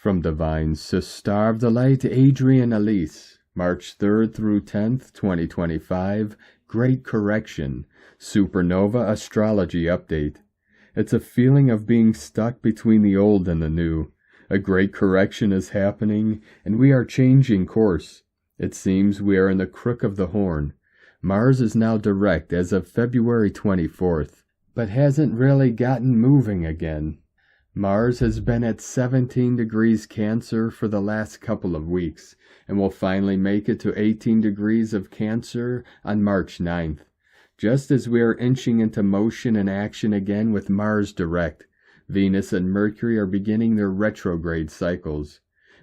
From Divines to Starve the Light, Adrienne Elise, March 3rd through 10th, 2025, Great Correction, Supernova Astrology Update. It's a feeling of being stuck between the old and the new. A great correction is happening, and we are changing course. It seems we are in the crook of the horn. Mars is now direct as of February 24th, but hasn't really gotten moving again. Mars has been at 17 degrees Cancer for the last couple of weeks, and will finally make it to 18 degrees of Cancer on March 9th. Just as we are inching into motion and action again with Mars direct, Venus and Mercury are beginning their retrograde cycles.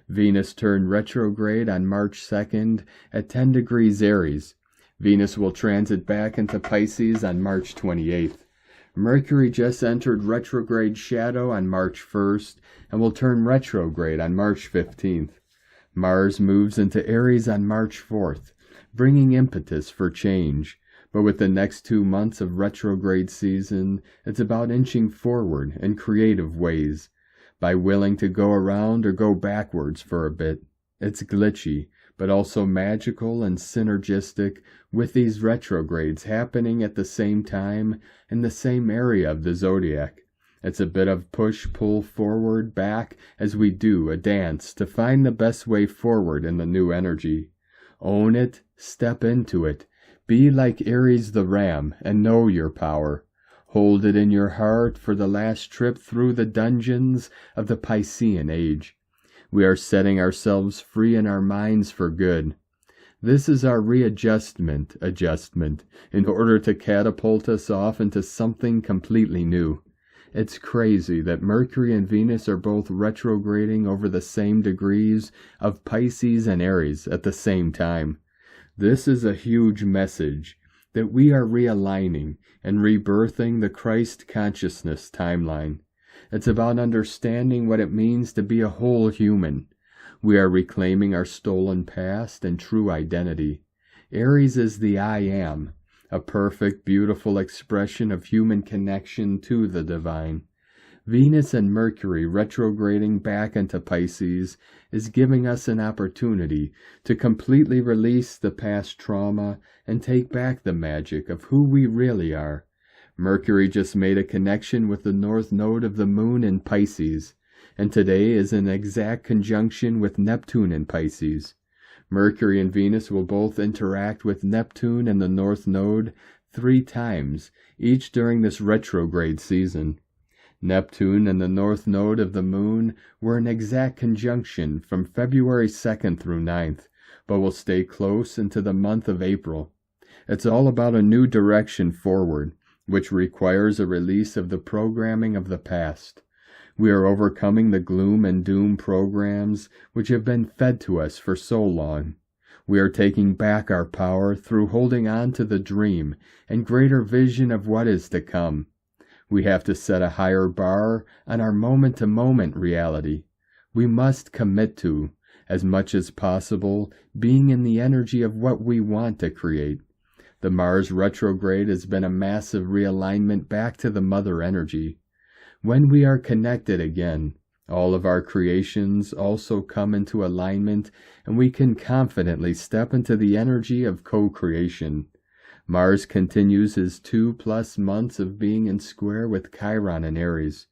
Venus turned retrograde on March 2nd at 10 degrees Aries. Venus will transit back into Pisces on March 28th. Mercury just entered retrograde shadow on March 1st and will turn retrograde on March 15th. Mars moves into Aries on March 4th, bringing impetus for change. But with the next 2 months of retrograde season, it's about inching forward in creative ways, by willing to go around or go backwards for a bit. It's glitchy, but also magical and synergistic, with these retrogrades happening at the same time in the same area of the zodiac. It's a bit of push, pull, forward, back, as we do a dance to find the best way forward in the new energy. Own it, step into it, be like Aries the ram, and know your power. Hold it in your heart for the last trip through the dungeons of the Piscean age. We are setting ourselves free in our minds for good. This is our adjustment, in order to catapult us off into something completely new. It's crazy that Mercury and Venus are both retrograding over the same degrees of Pisces and Aries at the same time. This is a huge message that we are realigning and rebirthing the Christ consciousness timeline. It's about understanding what it means to be a whole human. We are reclaiming our stolen past and true identity. Aries is the I am, a perfect, beautiful expression of human connection to the divine. Venus and Mercury retrograding back into Pisces is giving us an opportunity to completely release the past trauma and take back the magic of who we really are. Mercury just made a connection with the north node of the moon in Pisces, and today is in exact conjunction with Neptune in Pisces. Mercury and Venus will both interact with Neptune and the north node 3 times, each during this retrograde season. Neptune and the north node of the moon were in exact conjunction from February 2nd through 9th, but will stay close into the month of April. It's all about a new direction forward, which requires a release of the programming of the past. We are overcoming the gloom and doom programs which have been fed to us for so long. We are taking back our power through holding on to the dream and greater vision of what is to come. We have to set a higher bar on our moment-to-moment reality. We must commit to, as much as possible, being in the energy of what we want to create. The Mars retrograde has been a massive realignment back to the mother energy. When we are connected again, all of our creations also come into alignment, and we can confidently step into the energy of co-creation. Mars continues his 2+ months of being in square with Chiron in Aries.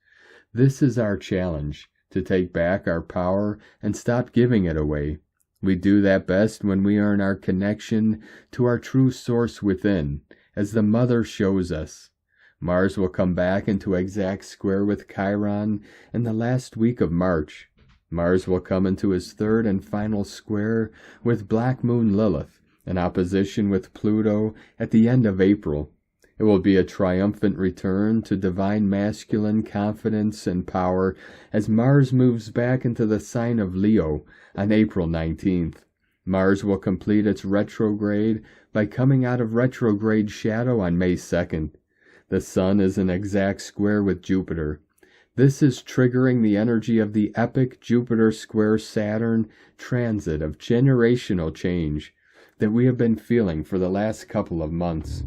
This is our challenge, to take back our power and stop giving it away. We do that best when we are in our connection to our true source within, as the Mother shows us. Mars will come back into exact square with Chiron in the last week of March. Mars will come into his 3rd and final square with Black Moon Lilith, in opposition with Pluto at the end of April. It will be a triumphant return to divine masculine confidence and power as Mars moves back into the sign of Leo on April 19th. Mars will complete its retrograde by coming out of retrograde shadow on May 2nd. The Sun is in exact square with Jupiter. This is triggering the energy of the epic Jupiter square Saturn transit of generational change that we have been feeling for the last couple of months.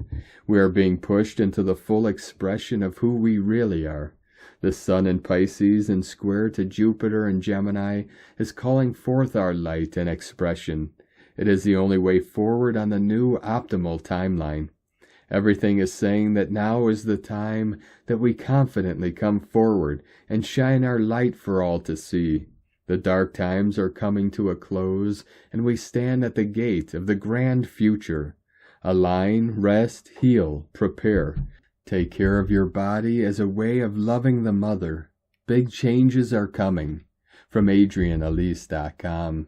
We are being pushed into the full expression of who we really are. The Sun in Pisces and square to Jupiter and Gemini is calling forth our light and expression. It is the only way forward on the new optimal timeline. Everything is saying that now is the time that we confidently come forward and shine our light for all to see. The dark times are coming to a close, and we stand at the gate of the grand future. Align, rest, heal, prepare. Take care of your body as a way of loving the mother. Big changes are coming. From AdrienneElise.com.